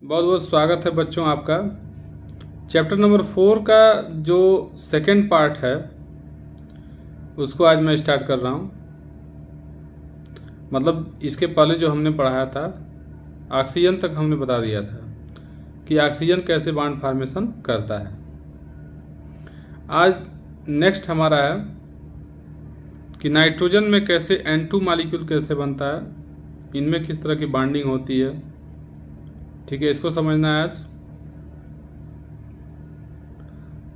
बहुत बहुत स्वागत है बच्चों आपका। चैप्टर नंबर 4 का जो सेकंड पार्ट है उसको आज मैं स्टार्ट कर रहा हूँ। मतलब इसके पहले जो हमने पढ़ाया था ऑक्सीजन तक हमने बता दिया था कि ऑक्सीजन कैसे बॉन्ड फॉर्मेशन करता है। आज नेक्स्ट हमारा है कि नाइट्रोजन में कैसे N2 मॉलिक्यूल कैसे बनता है, इनमें किस तरह की बॉन्डिंग होती है। ठीक है, इसको समझना है आज।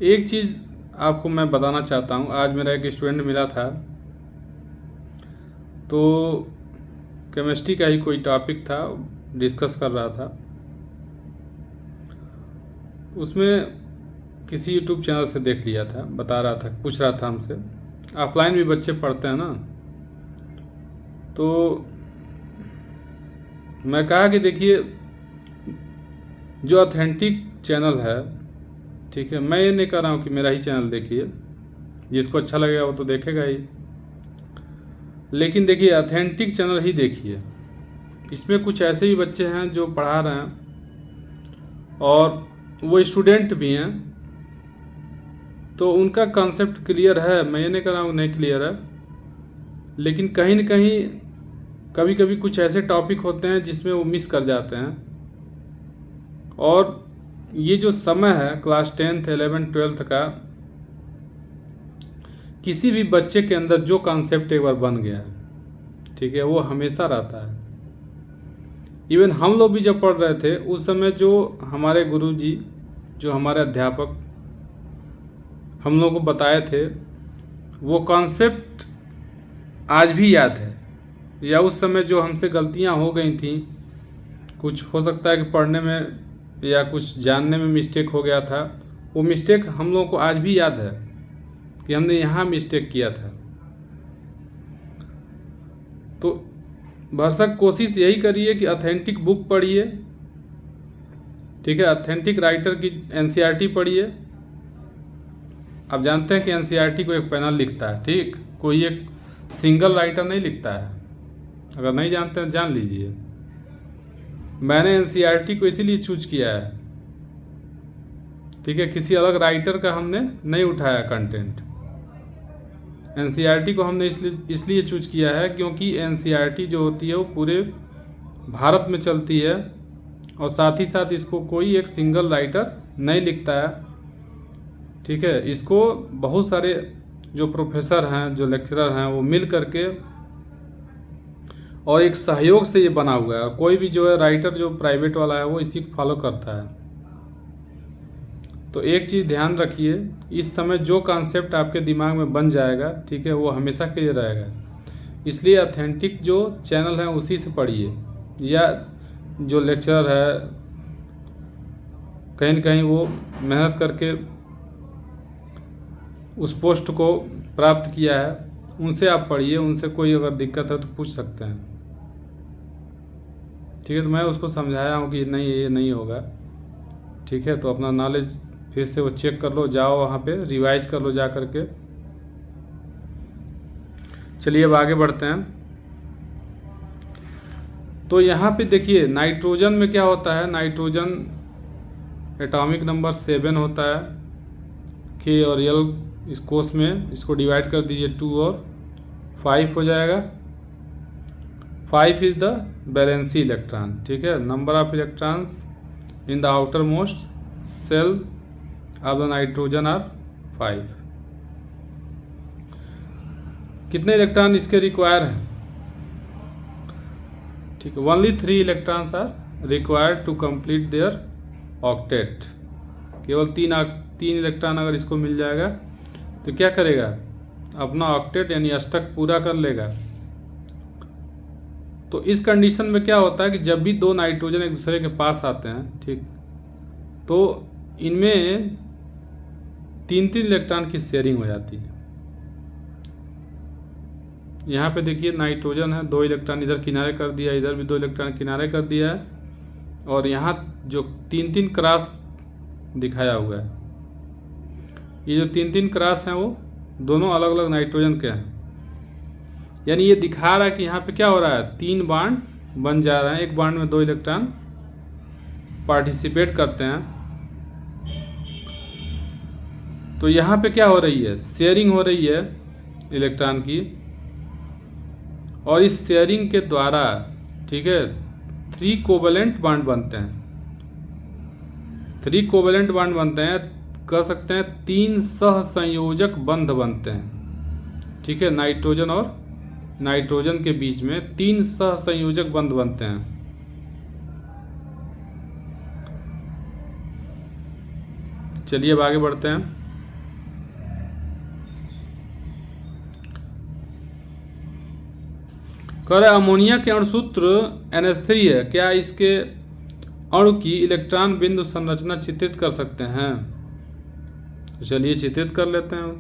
एक चीज़ आपको मैं बताना चाहता हूँ। आज मेरा एक स्टूडेंट मिला था, तो केमिस्ट्री का ही कोई टॉपिक था, डिस्कस कर रहा था। उसमें किसी यूट्यूब चैनल से देख लिया था, बता रहा था, पूछ रहा था हमसे। ऑफलाइन भी बच्चे पढ़ते हैं ना, तो मैं कहा कि देखिए जो ऑथेंटिक चैनल है, ठीक है, मैं ये नहीं कह रहा हूँ कि मेरा ही चैनल देखिए, जिसको अच्छा लगेगा वो तो देखेगा ही, लेकिन देखिए ऑथेंटिक चैनल ही देखिए। इसमें कुछ ऐसे भी बच्चे हैं जो पढ़ा रहे हैं और वो स्टूडेंट भी हैं, तो उनका कॉन्सेप्ट क्लियर है। मैं ये नहीं कह रहा हूँ नहीं क्लियर है, लेकिन कहीं न कहीं कभी कभी कुछ ऐसे टॉपिक होते हैं जिसमें वो मिस कर जाते हैं। और ये जो समय है क्लास 10th 11th 12th का, किसी भी बच्चे के अंदर जो कॉन्सेप्ट एक बार बन गया है, ठीक है, वो हमेशा रहता है। इवन हम लोग भी जब पढ़ रहे थे उस समय जो हमारे गुरुजी, जो हमारे अध्यापक हम लोगों को बताए थे, वो कॉन्सेप्ट आज भी याद है। या उस समय जो हमसे गलतियां हो गई थी, कुछ हो सकता है कि पढ़ने में या कुछ जानने में मिस्टेक हो गया था, वो मिस्टेक हम लोगों को आज भी याद है कि हमने यहाँ मिस्टेक किया था। तो भरसक कोशिश यही करिए कि ऑथेंटिक बुक पढ़िए, ठीक है, ऑथेंटिक राइटर की एनसीईआरटी पढ़िए। आप जानते हैं कि एनसीईआरटी को एक पैनल लिखता है, ठीक, कोई एक सिंगल राइटर नहीं लिखता है। अगर नहीं जानते हैं जान लीजिए। मैंने एनसीईआरटी को इसीलिए चूज किया है, ठीक है, किसी अलग राइटर का हमने नहीं उठाया कंटेंट। एनसीईआरटी को हमने इसलिए चूज किया है क्योंकि एनसीईआरटी जो होती है वो पूरे भारत में चलती है, और साथ ही साथ इसको कोई एक सिंगल राइटर नहीं लिखता है, ठीक है। इसको बहुत सारे जो प्रोफेसर हैं, जो लेक्चरर हैं, वो मिल करके और एक सहयोग से ये बना हुआ है। कोई भी जो है राइटर जो प्राइवेट वाला है वो इसी को फॉलो करता है। तो एक चीज़ ध्यान रखिए, इस समय जो कॉन्सेप्ट आपके दिमाग में बन जाएगा, ठीक है, वो हमेशा के लिए रहेगा। इसलिए ऑथेंटिक जो चैनल है उसी से पढ़िए, या जो लेक्चरर है कहीं न कहीं वो मेहनत करके उस पोस्ट को प्राप्त किया है, उनसे आप पढ़िए। उनसे कोई अगर दिक्कत है तो पूछ सकते हैं, ठीक है। तो मैं उसको समझाया हूँ कि नहीं, ये नहीं होगा, ठीक है। तो अपना नॉलेज फिर से वो चेक कर लो, जाओ वहाँ पे रिवाइज कर लो जा करके। चलिए अब आगे बढ़ते हैं। तो यहाँ पे देखिए नाइट्रोजन में क्या होता है। नाइट्रोजन एटॉमिक नंबर 7 होता है, के और एल इस कोर्स में इसको डिवाइड कर दीजिए 2 और 5 हो जाएगा। 5 इज द वैलेंसी इलेक्ट्रॉन, ठीक है, number of electrons in the outermost cell of the nitrogen are 5। कितने इलेक्ट्रॉन इसके रिक्वायर हैं, ठीक है, only 3 electrons are required to complete their octet. केवल तीन इलेक्ट्रॉन अगर इसको मिल जाएगा तो क्या करेगा, अपना ऑक्टेट यानी अष्टक पूरा कर लेगा। तो इस कंडीशन में क्या होता है कि जब भी दो नाइट्रोजन एक दूसरे के पास आते हैं, ठीक, तो इनमें 3 इलेक्ट्रॉन की शेयरिंग हो जाती है। यहाँ पे देखिए नाइट्रोजन है, 2 इलेक्ट्रॉन इधर किनारे कर दिया, इधर भी 2 इलेक्ट्रॉन किनारे कर दिया है, और यहाँ जो 3 क्रॉस दिखाया हुआ है, ये जो 3 क्रॉस हैं वो दोनों अलग अलग नाइट्रोजन के हैं। यानी ये दिखा रहा है कि यहाँ पे क्या हो रहा है, 3 बॉन्ड बन जा रहे हैं, एक बॉन्ड में 2 इलेक्ट्रॉन पार्टिसिपेट करते हैं तो यहाँ पे क्या हो रही है, शेयरिंग हो रही है इलेक्ट्रॉन की, और इस शेयरिंग के द्वारा, ठीक है, 3 कोवेलेंट बॉन्ड बनते हैं। 3 कोवेलेंट बॉन्ड बनते हैं, कह सकते हैं 3 सहसंयोजक बंध बनते हैं, ठीक है। नाइट्रोजन और नाइट्रोजन के बीच में 3 सहसंयोजक बंध बनते हैं। चलिए अब आगे बढ़ते हैं। कह रहे अमोनिया के अणुसूत्र NH3 है, क्या इसके अणु की इलेक्ट्रॉन बिंदु संरचना चित्रित कर सकते हैं? चलिए चित्रित कर लेते हैं,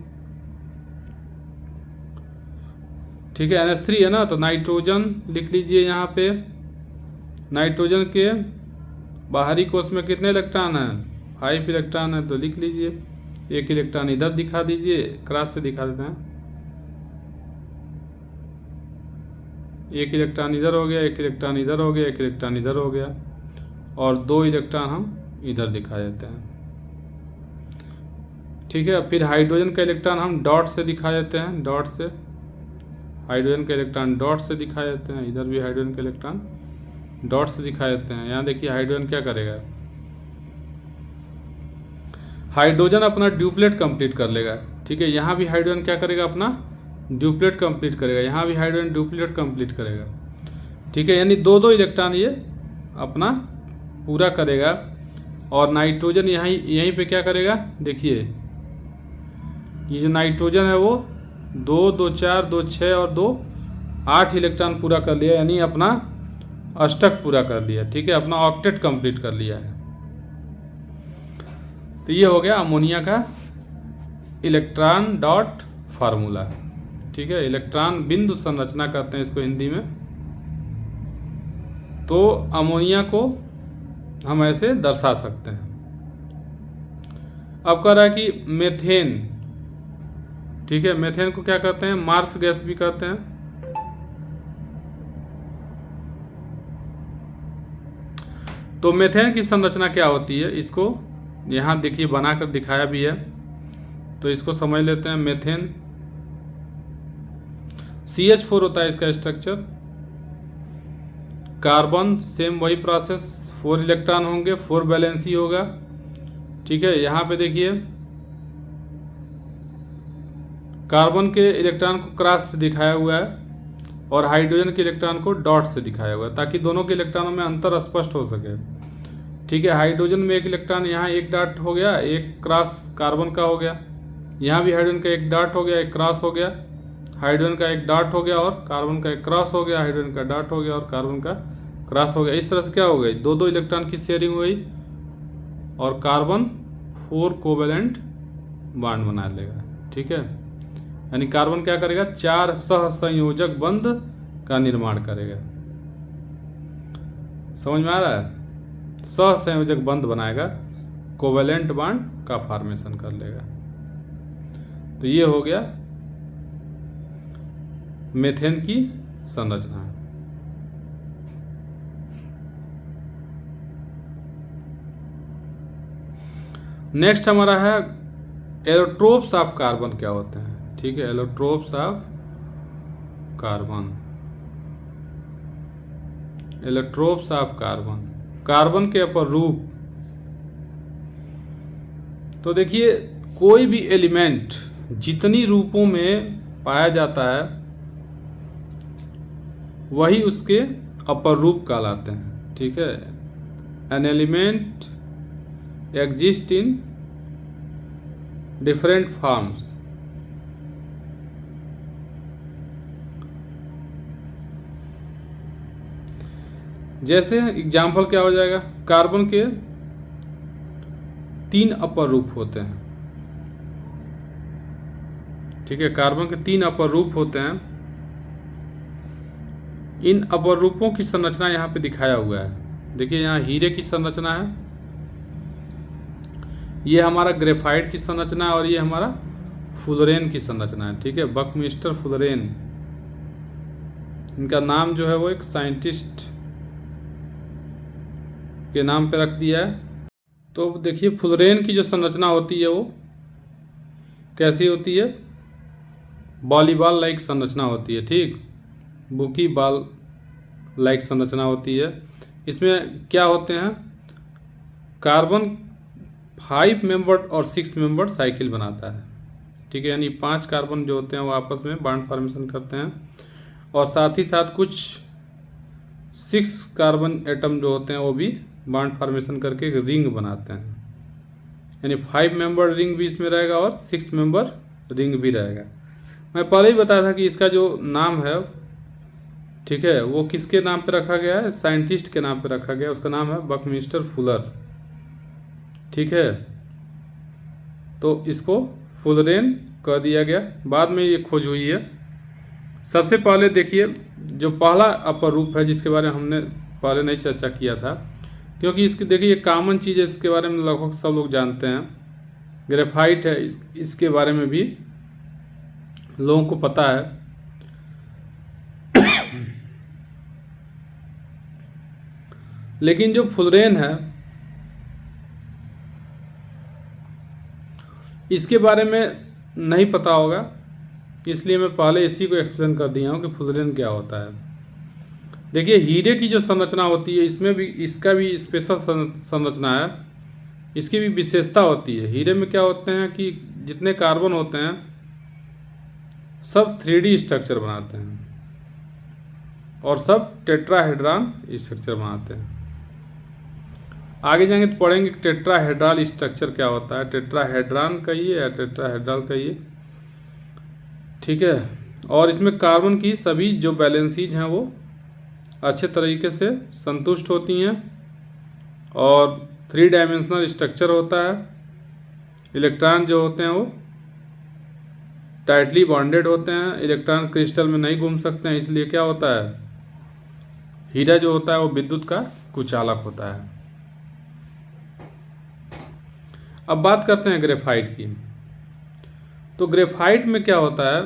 ठीक है। NH3 है ना, तो नाइट्रोजन लिख लीजिए यहाँ पे। नाइट्रोजन के बाहरी कोश में कितने इलेक्ट्रॉन हैं? 5 इलेक्ट्रॉन है, तो लिख लीजिए। 1 इलेक्ट्रॉन इधर दिखा दीजिए, क्रॉस से दिखा देते हैं। 1 इलेक्ट्रॉन इधर हो गया, 1 इलेक्ट्रॉन इधर हो गया, 1 इलेक्ट्रॉन इधर हो गया, और 2 इलेक्ट्रॉन हम इधर दिखा देते हैं, ठीक है। फिर हाइड्रोजन का इलेक्ट्रॉन हम डॉट से दिखा देते हैं, डॉट से। हाइड्रोजन का इलेक्ट्रॉन डॉट से दिखा देते हैं, इधर भी हाइड्रोजन का इलेक्ट्रॉन डॉट से दिखा देते हैं। यहाँ देखिए हाइड्रोजन क्या करेगा, हाइड्रोजन अपना ड्यूप्लेट कंप्लीट कर लेगा, ठीक है। यहाँ भी हाइड्रोजन क्या करेगा, अपना ड्यूप्लेट कंप्लीट करेगा, यहाँ भी हाइड्रोजन ड्यूप्लेट कंप्लीट करेगा, ठीक है। यानी 2-2 इलेक्ट्रॉन ये अपना पूरा करेगा। और नाइट्रोजन यहीं पे क्या करेगा, देखिए ये जो नाइट्रोजन है वो 2, 2, 4, 2, 6 और 2, 8 इलेक्ट्रॉन पूरा कर लिया, यानी अपना अष्टक पूरा कर लिया, ठीक है, अपना ऑक्टेट कंप्लीट कर लिया है। तो ये हो गया अमोनिया का इलेक्ट्रॉन डॉट फार्मूला, ठीक है। इलेक्ट्रॉन बिंदु संरचना कहते हैं इसको हिंदी में। तो अमोनिया को हम ऐसे दर्शा सकते हैं। अब कह रहा है कि मेथेन, ठीक है, मेथेन को क्या कहते हैं, मार्स गैस भी कहते हैं। तो मेथेन की संरचना क्या होती है, इसको यहां देखिए बनाकर दिखाया भी है, तो इसको समझ लेते हैं। मेथेन CH4 होता है इसका स्ट्रक्चर। कार्बन सेम वही प्रोसेस, 4 इलेक्ट्रॉन होंगे, 4 वैलेंसी होगा, ठीक है। यहाँ पे देखिए कार्बन के इलेक्ट्रॉन को क्रॉस से दिखाया हुआ है और हाइड्रोजन के इलेक्ट्रॉन को डॉट से दिखाया हुआ है, ताकि दोनों के इलेक्ट्रॉनों में अंतर स्पष्ट हो सके, ठीक है। हाइड्रोजन में 1 इलेक्ट्रॉन यहाँ 1 डॉट हो गया, 1 क्रॉस कार्बन का हो गया। यहाँ भी हाइड्रोजन का 1 डॉट हो गया, 1 क्रॉस हो गया। हाइड्रोजन का 1 डॉट हो गया और कार्बन का 1 क्रॉस हो गया, हाइड्रोजन का डॉट हो गया और कार्बन का क्रॉस हो गया। इस तरह से क्या हो गई, 2-2 इलेक्ट्रॉन की शेयरिंग हुई और कार्बन 4 कोवेलेंट बॉन्ड बना लेगा, ठीक है। यानी कार्बन क्या करेगा, 4 सहसंयोजक बंध का निर्माण करेगा। समझ में आ रहा है, सहसंयोजक बंध बनाएगा, कोवेलेंट बॉन्ड का फॉर्मेशन कर लेगा। तो ये हो गया मेथेन की संरचना। नेक्स्ट हमारा है एलोट्रोप्स ऑफ कार्बन क्या होते हैं, ठीक है। Allotropes of carbon, allotropes of carbon, carbon के अपरूप। तो देखिए कोई भी एलिमेंट जितनी रूपों में पाया जाता है वही उसके अपर रूप कहलाते हैं, ठीक है। An element exist in different forms. जैसे एग्जाम्पल क्या हो जाएगा, कार्बन के 3 अपर रूप होते हैं, ठीक है। कार्बन के 3 अपर रूप होते हैं। इन अपर रूपों की संरचना यहाँ पे दिखाया हुआ है। देखिए यहाँ हीरे की संरचना है, ये हमारा ग्रेफाइट की संरचना है और ये हमारा फुलरेन की संरचना है, ठीक है। बकमिस्टर फुलरेन, इनका नाम जो है वो एक साइंटिस्ट के नाम पे रख दिया है। तो देखिए फुलरेन की जो संरचना होती है वो कैसी होती है, वॉलीबॉल लाइक संरचना होती है, ठीक, बुकी बॉल लाइक संरचना होती है। इसमें क्या होते हैं, कार्बन 5 मेंबर्ड और 6 मेंबर्ड साइकिल बनाता है, ठीक है, यानी 5 कार्बन जो होते हैं वो आपस में बॉन्ड फॉर्मेशन करते हैं, और साथ ही साथ कुछ 6 कार्बन एटम जो होते हैं वो भी बॉन्ड फॉर्मेशन करके एक रिंग बनाते हैं, यानी 5 मेंबर रिंग भी इसमें रहेगा और 6 मेंबर रिंग भी रहेगा। मैं पहले ही बताया था कि इसका जो नाम है, ठीक है, वो किसके नाम पे रखा गया है, साइंटिस्ट के नाम पे रखा गया है, उसका नाम है बकमिस्टर फुलर, ठीक है। तो इसको फुलरेन कह दिया गया, बाद में ये खोज हुई है। सबसे पहले देखिए जो पहला अपर रूप है जिसके बारे में हमने पहले नहीं चर्चा किया था, क्योंकि इसकी देखिए ये कॉमन चीज़ है, इसके बारे में लगभग सब लोग जानते हैं, ग्रेफाइट है, इसके बारे में भी लोगों को पता है। लेकिन जो फुलरेन है इसके बारे में नहीं पता होगा, इसलिए मैं पहले इसी को एक्सप्लेन कर दिया हूँ कि फुलरेन क्या होता है। देखिए हीरे की जो संरचना होती है इसमें भी इसका भी स्पेशल संरचना है, इसकी भी विशेषता होती है। हीरे में क्या होते हैं कि जितने कार्बन होते हैं सब 3D स्ट्रक्चर बनाते हैं और सब टेट्राहेड्रॉन स्ट्रक्चर बनाते हैं। आगे जाएंगे तो पढ़ेंगे टेट्राहेड्रल स्ट्रक्चर क्या होता है, टेट्राहेड्रॉन कहिए या टेट्राहेड्रल कहिए, ठीक है। और इसमें कार्बन की सभी जो बैलेंसीज हैं वो अच्छे तरीके से संतुष्ट होती हैं और 3 डायमेंशनल स्ट्रक्चर होता है। इलेक्ट्रॉन जो होते हैं वो टाइटली बॉन्डेड होते हैं, इलेक्ट्रॉन क्रिस्टल में नहीं घूम सकते हैं, इसलिए क्या होता है, हीरा जो होता है वो विद्युत का कुचालक होता है। अब बात करते हैं ग्रेफाइट की। तो ग्रेफाइट में क्या होता है,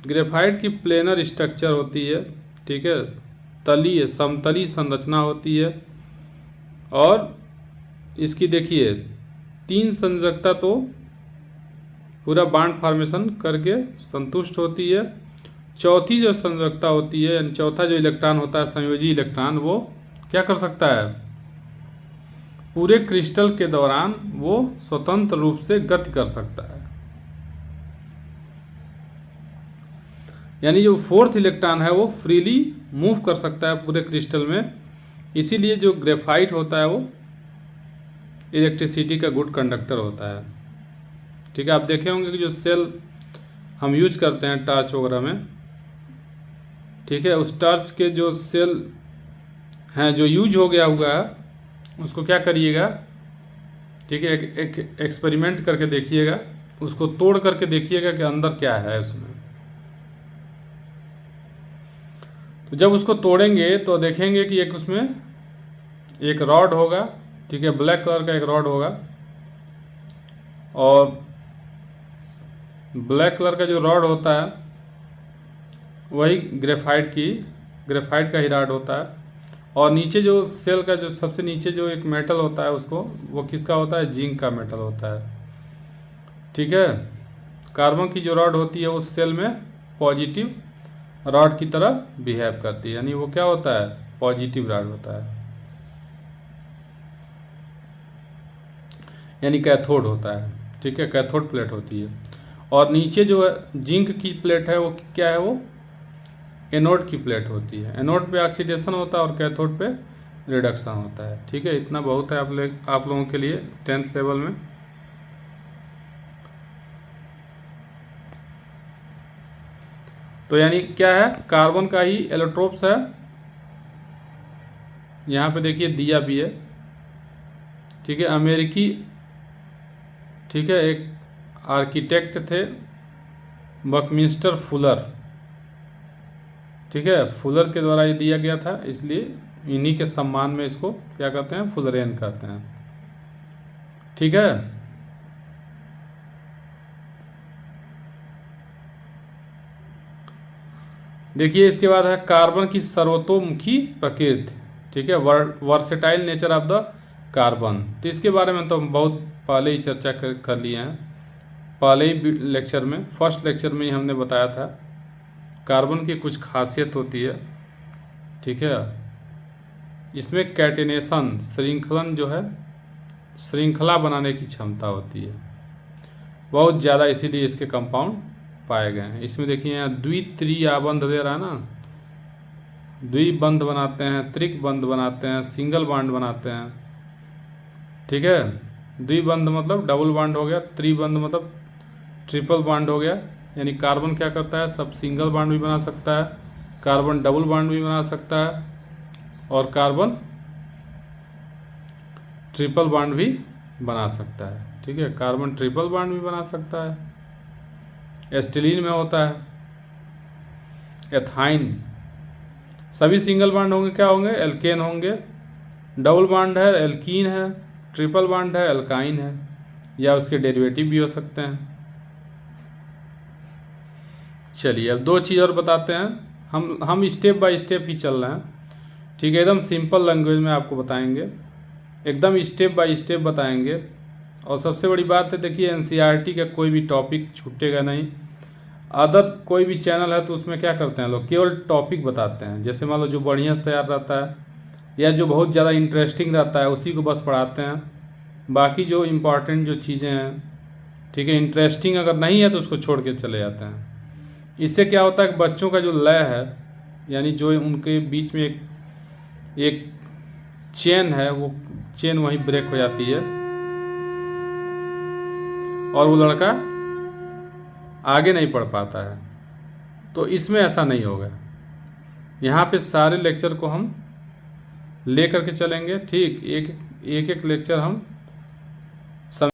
ग्रेफाइट की प्लेनर स्ट्रक्चर होती है, ठीक है, तलीय समतली संरचना होती है, और इसकी देखिए 3 संयोजकता तो पूरा बॉन्ड फॉर्मेशन करके संतुष्ट होती है। चौथी जो संयोजकता होती है, यानी चौथा जो इलेक्ट्रॉन होता है संयोजी इलेक्ट्रॉन, वो क्या कर सकता है, पूरे क्रिस्टल के दौरान वो स्वतंत्र रूप से गति कर सकता है, यानी जो 4th इलेक्ट्रॉन है वो फ्रीली मूव कर सकता है पूरे क्रिस्टल में। इसीलिए जो ग्रेफाइट होता है वो इलेक्ट्रिसिटी का गुड कंडक्टर होता है, ठीक है। आप देखे होंगे कि जो सेल हम यूज करते हैं टॉर्च वगैरह में, ठीक है, उस टॉर्च के जो सेल हैं जो यूज हो गया हुआ है उसको क्या करिएगा, ठीक है, एक एक्सपेरिमेंट करके देखिएगा, उसको तोड़ करके देखिएगा कि अंदर क्या है उसमें। तो जब उसको तोड़ेंगे तो देखेंगे कि एक उसमें एक रॉड होगा, ठीक है, ब्लैक कलर का एक रॉड होगा, और ब्लैक कलर का जो रॉड होता है वही ग्रेफाइट का ही रॉड होता है। और नीचे जो सेल का जो सबसे नीचे जो एक मेटल होता है उसको वो किसका होता है, जिंक का मेटल होता है, ठीक है। कार्बन की जो रॉड होती है उस सेल में पॉजिटिव रॉड की तरह बिहेव करती है, यानी वो क्या होता है, पॉजिटिव रॉड होता है, यानी कैथोड होता है, ठीक है, कैथोड प्लेट होती है। और नीचे जो है जिंक की प्लेट है वो क्या है, वो एनोड की प्लेट होती है। एनोड पे ऑक्सीडेशन होता है और कैथोड पे रिडक्शन होता है, ठीक है। इतना बहुत है आप लोगों के लिए 10th लेवल में। तो यानी क्या है, कार्बन का ही एलोट्रोप्स है, यहाँ पे देखिए दिया भी है, ठीक है, अमेरिकी, ठीक है, एक आर्किटेक्ट थे बकमिस्टर फुलर, ठीक है, फुलर के द्वारा ये दिया गया था, इसलिए इन्हीं के सम्मान में इसको क्या कहते हैं, फुलरेन कहते हैं, ठीक है। देखिए इसके बाद है कार्बन की सर्वतोमुखी प्रकृति, ठीक है, versatile nature of the carbon. तो इसके बारे में तो हम बहुत पहले ही चर्चा कर लिए हैं, पहले ही लेक्चर में, फर्स्ट लेक्चर में ही हमने बताया था कार्बन की कुछ खासियत होती है। ठीक है, इसमें कैटिनेशन, श्रृंखलन जो है, श्रृंखला बनाने की क्षमता होती है बहुत ज़्यादा, इसीलिए इसके कंपाउंड पाए गए हैं। इसमें देखिए यहाँ द्वित्रिया बंध दे रहा है ना, द्विबंध बनाते हैं, त्रिक बंध बनाते हैं, सिंगल बॉन्ड बनाते हैं। ठीक है, द्विबंध मतलब डबल बॉन्ड हो गया, त्रिबंध मतलब ट्रिपल बॉन्ड हो गया। यानी कार्बन क्या करता है, सब सिंगल बॉन्ड भी बना सकता है, कार्बन डबल बॉन्ड भी बना सकता है, और कार्बन ट्रिपल बॉन्ड भी बना सकता है। ठीक है, कार्बन ट्रिपल बॉन्ड भी बना सकता है, एस्टिलीन में होता है। एथाइन, सभी सिंगल बॉन्ड होंगे, क्या होंगे, एल्केन होंगे, डबल बॉन्ड है एल्कीन है, ट्रिपल बॉन्ड है एल्काइन है, या उसके डेरिवेटिव भी हो सकते हैं। चलिए अब दो चीज़ और बताते हैं, हम स्टेप बाय स्टेप ही चल रहे हैं। ठीक है, एकदम सिंपल लैंग्वेज में आपको बताएंगे, एकदम स्टेप बाय स्टेप बताएंगे। और सबसे बड़ी बात है, देखिए एनसीईआरटी का कोई भी टॉपिक छूटेगा नहीं। अदर कोई भी चैनल है तो उसमें क्या करते हैं लोग, केवल टॉपिक बताते हैं। जैसे मान लो जो बढ़िया से तैयार रहता है या जो बहुत ज़्यादा इंटरेस्टिंग रहता है उसी को बस पढ़ाते हैं, बाकी जो इम्पोर्टेंट जो चीज़ें हैं, ठीक है, इंटरेस्टिंग अगर नहीं है तो उसको छोड़ के चले जाते हैं। इससे क्या होता है कि बच्चों का जो लय है, यानी जो उनके बीच में एक चेन है, वो चेन वहीं ब्रेक हो जाती है और वो लड़का आगे नहीं पढ़ पाता है। तो इसमें ऐसा नहीं होगा, यहाँ पे सारे लेक्चर को हम ले करके चलेंगे। ठीक, एक एक लेक्चर हम